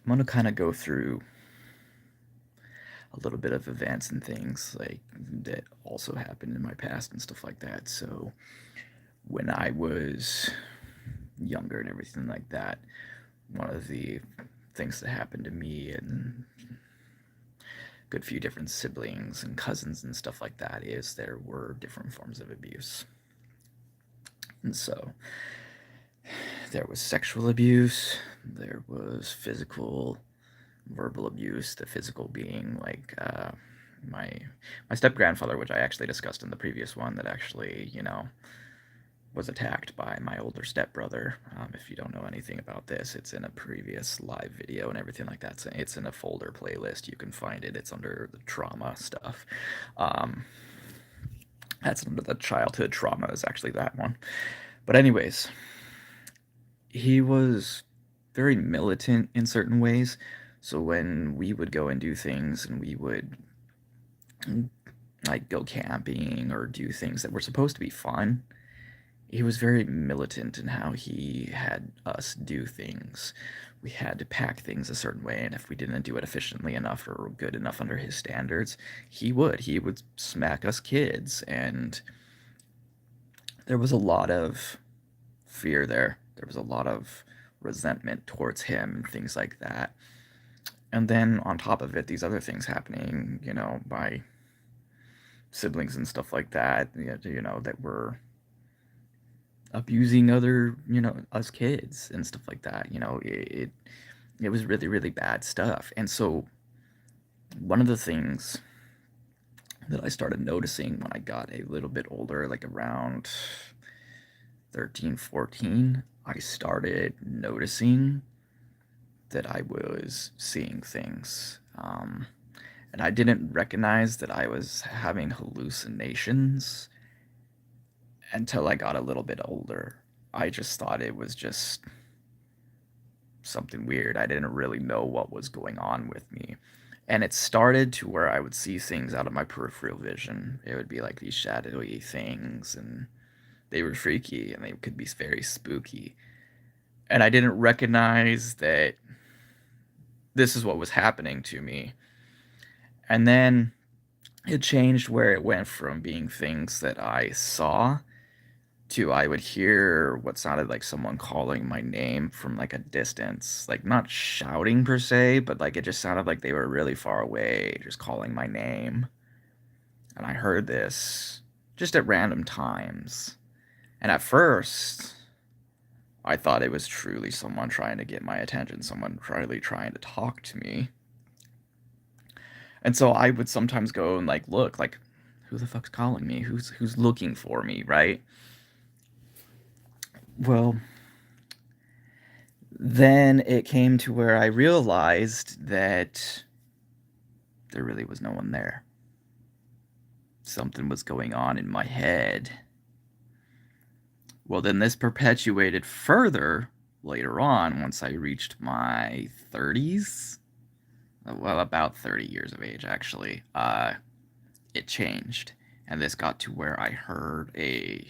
I'm gonna kind of go through a little bit of events and things like that also happened in my past and stuff like that. So when I was younger and everything like that, one of the things that happened to me and a good few different siblings and cousins and stuff like that is there were different forms of abuse. And so there was sexual abuse, there was physical, verbal abuse, the physical being like my my step grandfather, which I actually discussed in the previous one, that actually was attacked by my older stepbrother. If you don't know anything about this, it's in a previous live video and everything like that. So it's in a folder playlist. You can find it. It's under the trauma stuff. Um, that's under the childhood trauma is actually that one. But anyways, he was very militant in certain ways. So when we would go and do things and we would like go camping or do things that were supposed to be fun, he was very militant in how he had us do things. We had to pack things a certain way, and if we didn't do it efficiently enough or good enough under his standards, he would smack us kids, and there was a lot of fear there. There was a lot of resentment towards him and things like that. And then on top of it, these other things happening, by siblings and stuff like that, that were abusing other, us kids and stuff like that. It was really, really bad stuff. And so one of the things that I started noticing when I got a little bit older, like around 13, 14, I started noticing that I was seeing things. And I didn't recognize that I was having hallucinations until I got a little bit older. I just thought it was just something weird. I didn't really know what was going on with me. And it started to where I would see things out of my peripheral vision. It would be like these shadowy things, and they were freaky and they could be very spooky. And I didn't recognize that this is what was happening to me. And then it changed where it went from being things that I saw to I would hear what sounded like someone calling my name from like a distance, like not shouting per se, but like it just sounded like they were really far away, just calling my name. And I heard this just at random times. And at first, I thought it was truly someone trying to get my attention, someone really trying to talk to me. And so I would sometimes go and like look, like who the fuck's calling me? Who's looking for me, right? Well, then it came to where I realized that there really was no one there. Something was going on in my head. Well, then this perpetuated further later on once I reached my 30s. Well, about 30 years of age, actually. It changed. And this got to where I heard a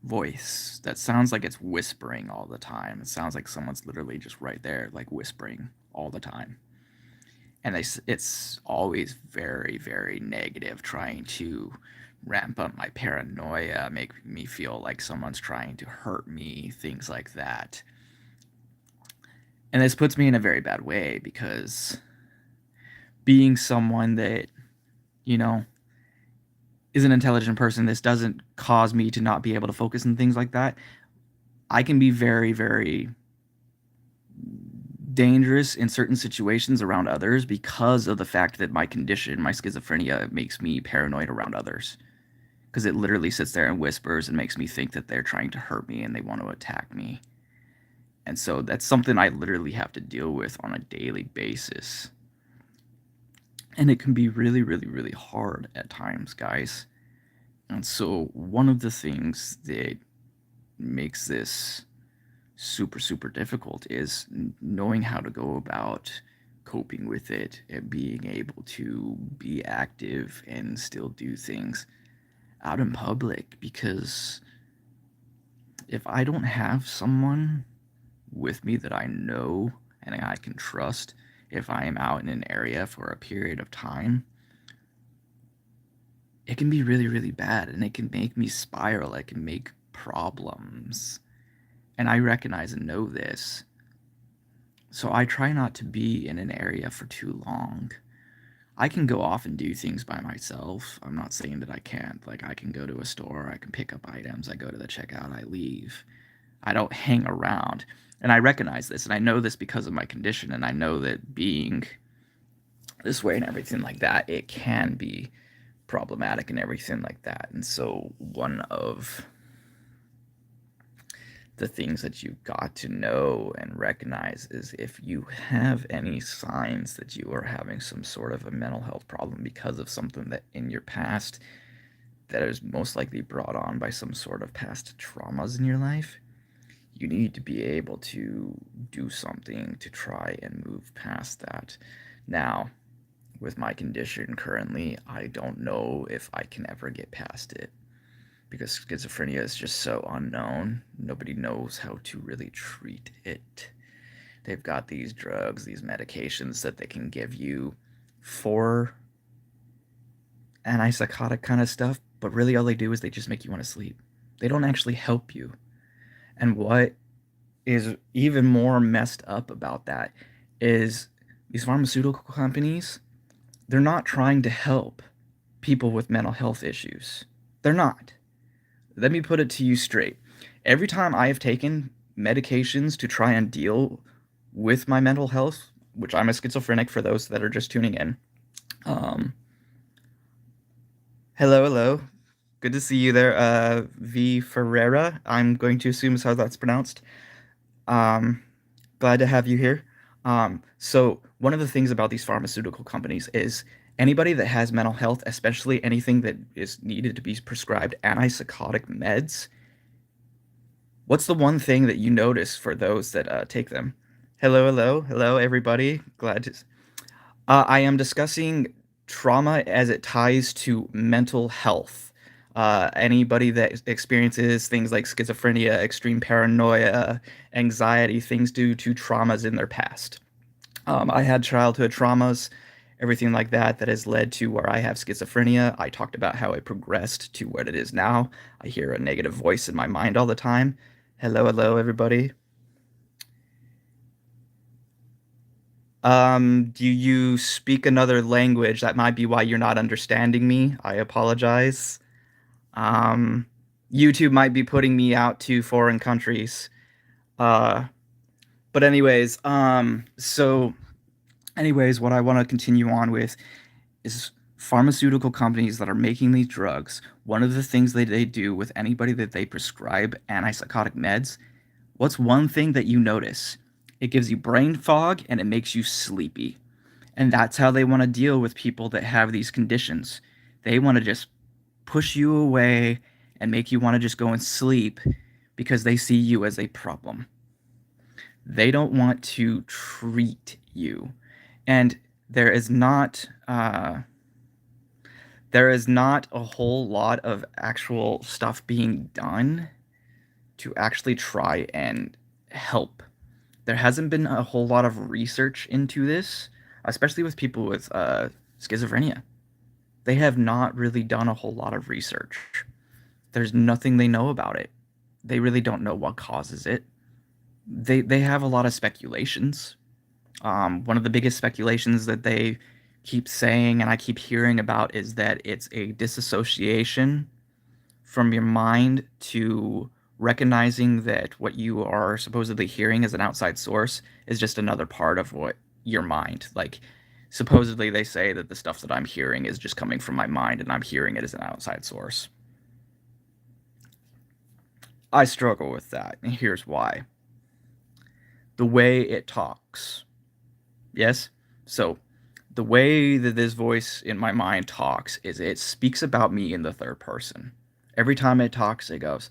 voice that sounds like it's whispering all the time. It sounds like someone's literally just right there, like whispering all the time. And it's always very, very negative, trying to ramp up my paranoia, make me feel like someone's trying to hurt me, things like that. And this puts me in a very bad way because being someone that, you know, is an intelligent person, this doesn't cause me to not be able to focus and things like that. I can be very, very dangerous in certain situations around others because of the fact that my condition, my schizophrenia, makes me paranoid around others. Because it literally sits there and whispers and makes me think that they're trying to hurt me and they want to attack me. And so that's something I literally have to deal with on a daily basis. And it can be really, really, really hard at times, guys. And so one of the things that makes this super, super difficult is knowing how to go about coping with it and being able to be active and still do things out in public. Because if I don't have someone with me that I know and I can trust if I am out in an area for a period of time, it can be really, really bad and it can make me spiral. It can make problems. And I recognize and know this. So I try not to be in an area for too long. I can go off and do things by myself. I'm not saying that I can't. Like, I can go to a store, I can pick up items, I go to the checkout, I leave. I don't hang around. And I recognize this, and I know this because of my condition, and I know that being this way and everything like that, it can be problematic and everything like that. And so, one of the things that you've got to know and recognize is if you have any signs that you are having some sort of a mental health problem because of something that in your past that is most likely brought on by some sort of past traumas in your life, you need to be able to do something to try and move past that. Now, with my condition currently, I don't know if I can ever get past it because schizophrenia is just so unknown. Nobody knows how to really treat it. They've got these drugs, these medications that they can give you for antipsychotic kind of stuff, but really all they do is they just make you want to sleep. They don't actually help you. And what is even more messed up about that is these pharmaceutical companies, they're not trying to help people with mental health issues. They're not. Let me put it to you straight. Every time I have taken medications to try and deal with my mental health, which I'm a schizophrenic for those that are just tuning in. Um, hello. Good to see you there, V Ferreira. I'm going to assume is how that's pronounced. Um, Glad to have you here. So one of the things about these pharmaceutical companies is anybody that has mental health, especially anything that is needed to be prescribed antipsychotic meds, what's the one thing that you notice for those that take them? Hello, everybody. Glad to. I am discussing trauma as it ties to mental health. Anybody that experiences things like schizophrenia, extreme paranoia, anxiety, things due to traumas in their past. I had childhood traumas, everything like that, that has led to where I have schizophrenia. I talked about how it progressed to what it is now. I hear a negative voice in my mind all the time. Hello, everybody. Do you speak another language? That might be why you're not understanding me. I apologize. Um, YouTube might be putting me out to foreign countries. Uh, but anyways, what I want to continue on with is pharmaceutical companies that are making these drugs. One of the things that they do with anybody that they prescribe antipsychotic meds, what's one thing that you notice? It gives you brain fog and it makes you sleepy. And that's how they want to deal with people that have these conditions. They want to just push you away and make you want to just go and sleep because they see you as a problem. They don't want to treat you. And there is not a whole lot of actual stuff being done to actually try and help. There hasn't been a whole lot of research into this, especially with people with schizophrenia. They have not really done a whole lot of research. There's nothing they know about it. They really don't know what causes it. They have a lot of speculations. One of the biggest speculations that they keep saying and I keep hearing about is that it's a disassociation from your mind to recognizing that what you are supposedly hearing as an outside source is just another part of what your mind. Like, supposedly they say that the stuff that I'm hearing is just coming from my mind and I'm hearing it as an outside source. I struggle with that, and here's why. The way it talks. Yes? So, the way that this voice in my mind talks is it speaks about me in the third person. Every time it talks, it goes,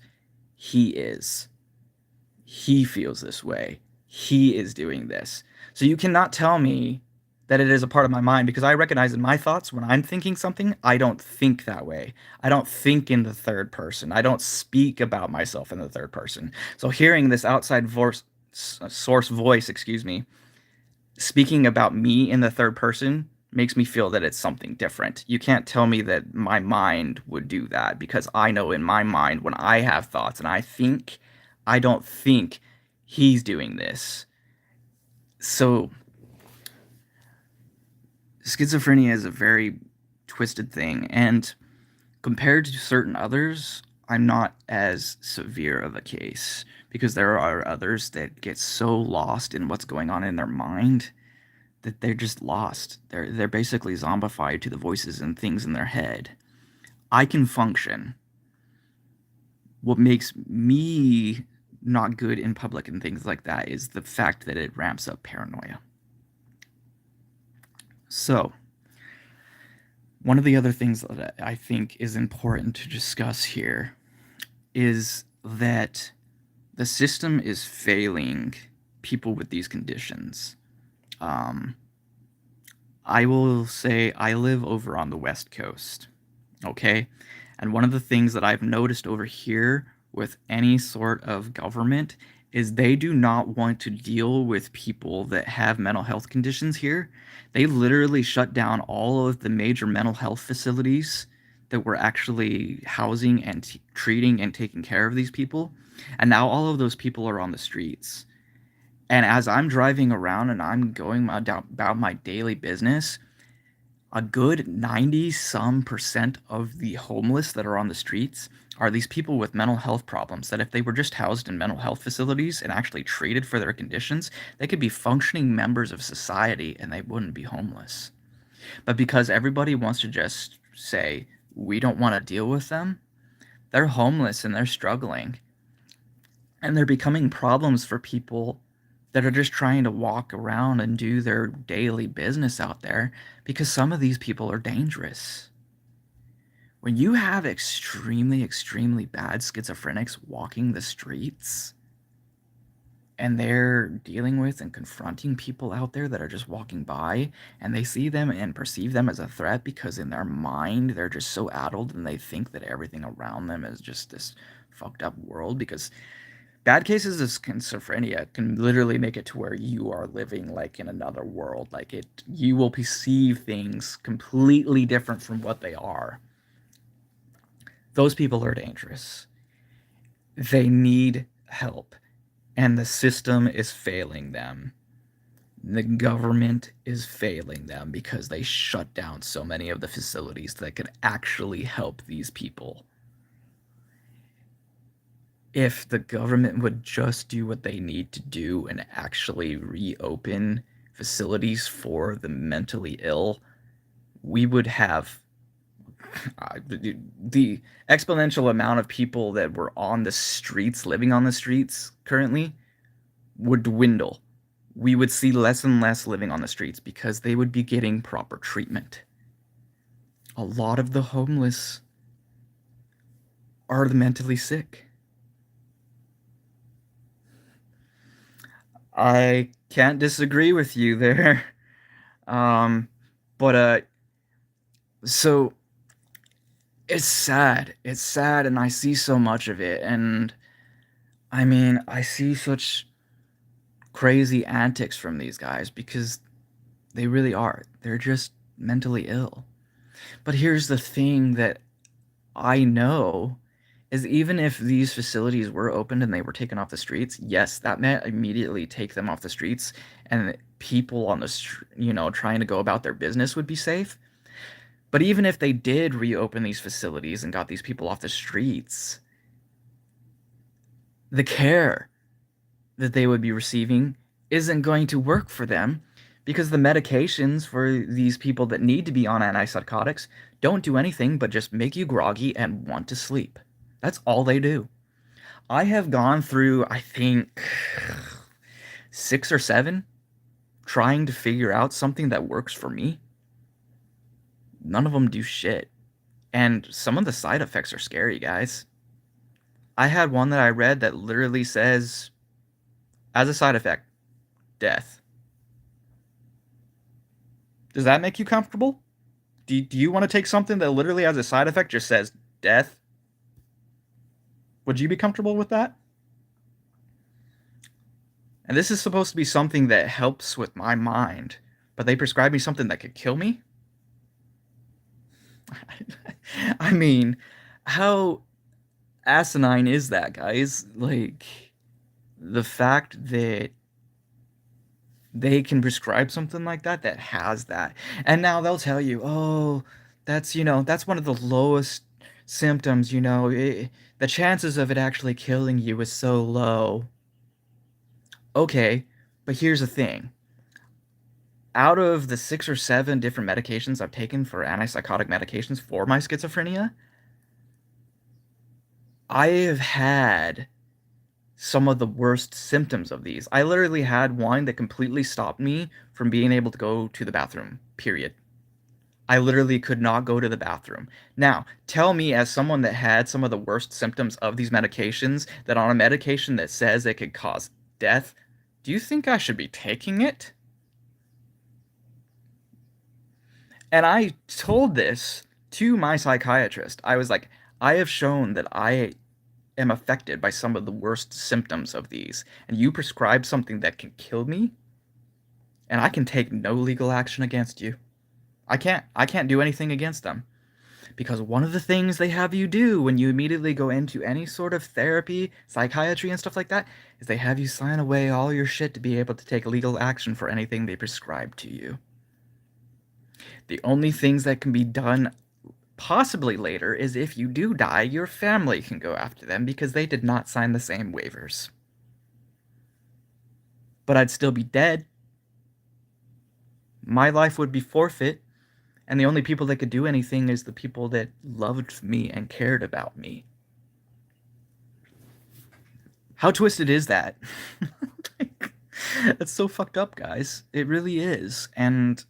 he is. He feels this way. He is doing this. So you cannot tell me that it is a part of my mind because I recognize in my thoughts when I'm thinking something, I don't think that way. I don't think in the third person. I don't speak about myself in the third person. So hearing this outside source voice, excuse me, speaking about me in the third person makes me feel that it's something different. You can't tell me that my mind would do that because I know in my mind when I have thoughts and I don't think he's doing this. So schizophrenia is a very twisted thing, and compared to certain others, I'm not as severe of a case because there are others that get so lost in what's going on in their mind that they're just lost. They're basically zombified to the voices and things in their head. I can function. What makes me not good in public and things like that is the fact that it ramps up paranoia. So, one of the other things that I think is important to discuss here is that the system is failing people with these conditions. Um, I will say I live over on the West Coast, okay? And one of the things that I've noticed over here with any sort of government is they do not want to deal with people that have mental health conditions here. They literally shut down all of the major mental health facilities that were actually housing and treating and taking care of these people. And now all of those people are on the streets. And as I'm driving around and I'm going about my daily business, a good 90 some percent of the homeless that are on the streets are these people with mental health problems that if they were just housed in mental health facilities and actually treated for their conditions, they could be functioning members of society and they wouldn't be homeless. But because everybody wants to just say, we don't want to deal with them, they're homeless and they're struggling. And they're becoming problems for people that are just trying to walk around and do their daily business out there because some of these people are dangerous. When you have extremely, extremely bad schizophrenics walking the streets and they're dealing with and confronting people out there that are just walking by and they see them and perceive them as a threat because in their mind they're just so addled and they think that everything around them is just this fucked up world because bad cases of schizophrenia can literally make it to where you are living like in another world. Like you will perceive things completely different from what they are. Those people are dangerous. They need help, and the system is failing them. The government is failing them because they shut down so many of the facilities that could actually help these people. If the government would just do what they need to do and actually reopen facilities for the mentally ill, we would have the exponential amount of people that were on the streets, living on the streets currently, would dwindle. We would see less and less living on the streets because they would be getting proper treatment. A lot of the homeless are the mentally sick. I can't disagree with you there. Um, but so it's sad. It's sad, and I see so much of it. And I mean, I see such crazy antics from these guys because they really are. They're just mentally ill. But here's the thing that I know is even if these facilities were opened and they were taken off the streets, yes, that meant immediately take them off the streets and people on the trying to go about their business would be safe. But even if they did reopen these facilities and got these people off the streets, the care that they would be receiving isn't going to work for them because the medications for these people that need to be on antipsychotics don't do anything but just make you groggy and want to sleep. That's all they do. I have gone through, I think, 6 or 7 trying to figure out something that works for me. None of them do shit. And some of the side effects are scary, guys. I had one that I read that literally says, as a side effect, death. Does that make you comfortable? Do you want to take something that literally as a side effect just says death? Would you be comfortable with that? And this is supposed to be something that helps with my mind, but they prescribe me something that could kill me? I mean, how asinine is that, guys? Like, the fact that they can prescribe something like that that has that. And now they'll tell you, oh, that's one of the lowest symptoms, the chances of it actually killing you is so low. Okay, but here's the thing. Out of the 6 or 7 different medications I've taken for antipsychotic medications for my schizophrenia, I have had some of the worst symptoms of these. I literally had one that completely stopped me from being able to go to the bathroom, period. I literally could not go to the bathroom. Now, tell me, as someone that had some of the worst symptoms of these medications, that on a medication that says it could cause death, do you think I should be taking it? And I told this to my psychiatrist. I was like, I have shown that I am affected by some of the worst symptoms of these, and you prescribe something that can kill me, and I can take no legal action against you. I can't do anything against them. Because one of the things they have you do when you immediately go into any sort of therapy, psychiatry, and stuff like that is they have you sign away all your shit to be able to take legal action for anything they prescribe to you. The only things that can be done possibly later is if you do die, your family can go after them because they did not sign the same waivers. But I'd still be dead. My life would be forfeit, and the only people that could do anything is the people that loved me and cared about me. How twisted is that? Like, that's so fucked up, guys. It really is. And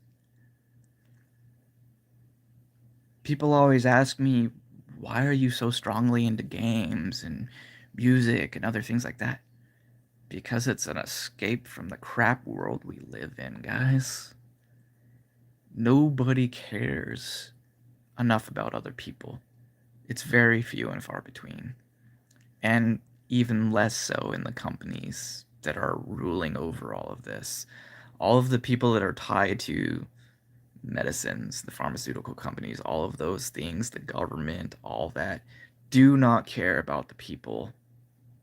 people always ask me, why are you so strongly into games and music and other things like that? Because it's an escape from the crap world we live in, guys. Nobody cares enough about other people. It's very few and far between. And even less so in the companies that are ruling over all of this. All of the people that are tied to medicines, the pharmaceutical companies, all of those things, the government, all that, do not care about the people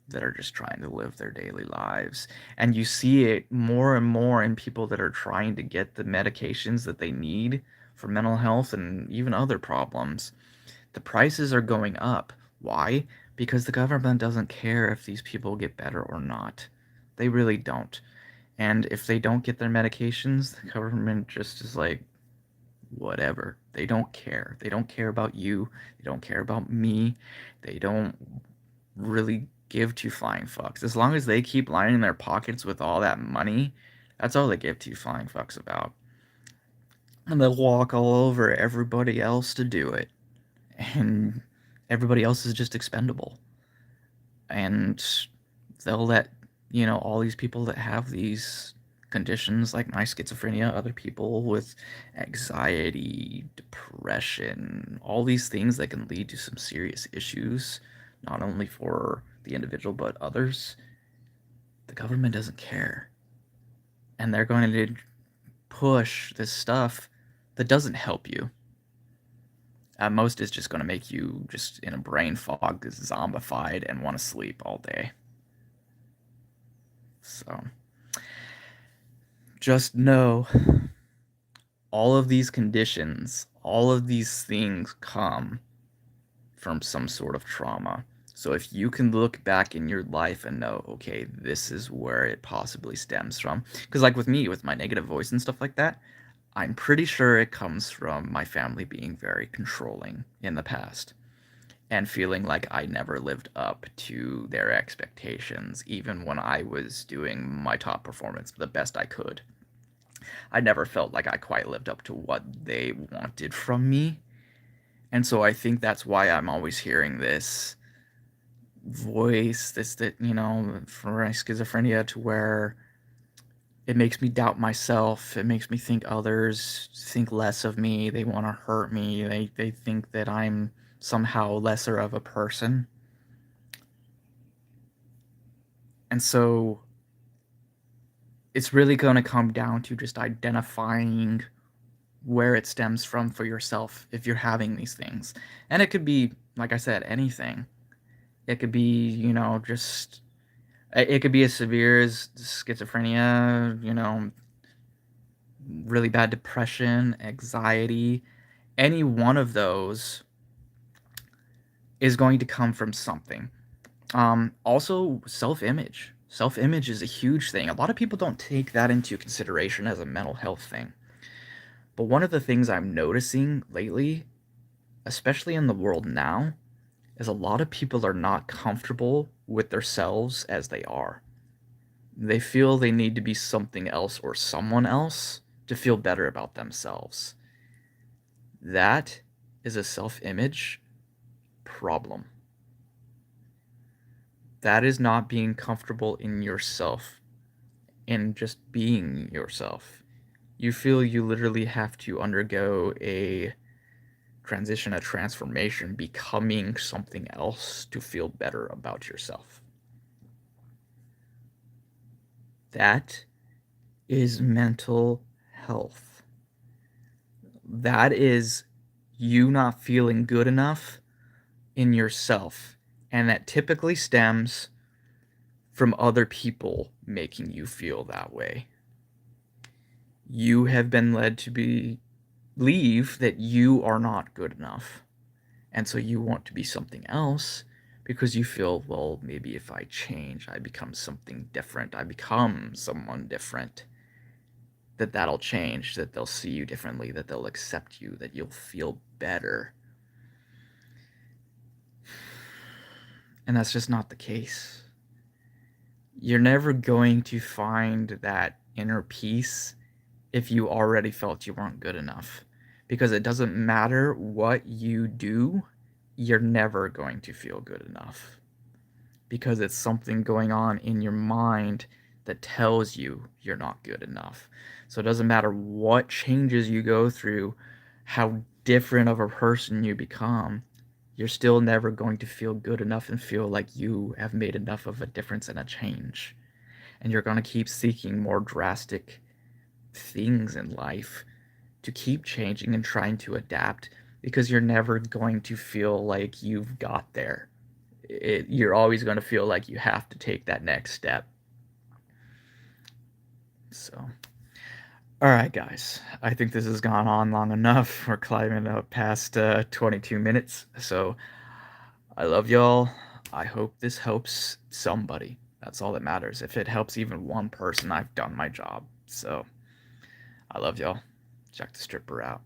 that are just trying to live their daily lives. And you see it more and more in people that are trying to get the medications that they need for mental health and even other problems. The prices are going up. Why? Because the government doesn't care if these people get better or not. They really don't. And if they don't get their medications, the government just is like, whatever. They don't care. They don't care about you. They don't care about me. They don't really give two flying fucks. As long as they keep lining their pockets with all that money, that's all they give two flying fucks about. And they'll walk all over everybody else to do it. And everybody else is just expendable. And they'll let, all these people that have these conditions like my schizophrenia, other people with anxiety, depression, all these things that can lead to some serious issues, not only for the individual but others. The government doesn't care. And they're going to push this stuff that doesn't help you. At most, it's just going to make you just in a brain fog, zombified, and want to sleep all day. So, just know all of these conditions, all of these things come from some sort of trauma. So if you can look back in your life and know, okay, this is where it possibly stems from. Because like with me, with my negative voice and stuff like that, I'm pretty sure it comes from my family being very controlling in the past and feeling like I never lived up to their expectations, even when I was doing my top performance the best I could. I never felt like I quite lived up to what they wanted from me. And so I think that's why I'm always hearing this voice, for my schizophrenia, to where it makes me doubt myself. It makes me think others think less of me. They want to hurt me. They think that I'm somehow lesser of a person. And so it's really going to come down to just identifying where it stems from for yourself if you're having these things. And it could be, like I said, anything. It could be, just it could be as severe as schizophrenia, really bad depression, anxiety. Any one of those is going to come from something. Also, self image. Self image is a huge thing. A lot of people don't take that into consideration as a mental health thing. But one of the things I'm noticing lately, especially in the world now, is a lot of people are not comfortable with themselves as they are. They feel they need to be something else or someone else to feel better about themselves. That is a self image problem. That is not being comfortable in yourself and just being yourself. You feel you literally have to undergo a transition, a transformation, becoming something else to feel better about yourself. That is mental health. That is you not feeling good enough in yourself. And that typically stems from other people making you feel that way. You have been led to believe that you are not good enough. And so you want to be something else because you feel, well, maybe if I change, I become something different, I become someone different, that'll change, that they'll see you differently, that they'll accept you, that you'll feel better. And that's just not the case. You're never going to find that inner peace if you already felt you weren't good enough. Because it doesn't matter what you do, you're never going to feel good enough. Because it's something going on in your mind that tells you you're not good enough. So it doesn't matter what changes you go through, how different of a person you become, you're still never going to feel good enough and feel like you have made enough of a difference and a change. And you're going to keep seeking more drastic things in life to keep changing and trying to adapt because you're never going to feel like you've got there. You're always going to feel like you have to take that next step. So, all right, guys. I think this has gone on long enough. We're climbing up past 22 minutes. So, I love y'all. I hope this helps somebody. That's all that matters. If it helps even one person, I've done my job. So, I love y'all. Jack the Stripper out.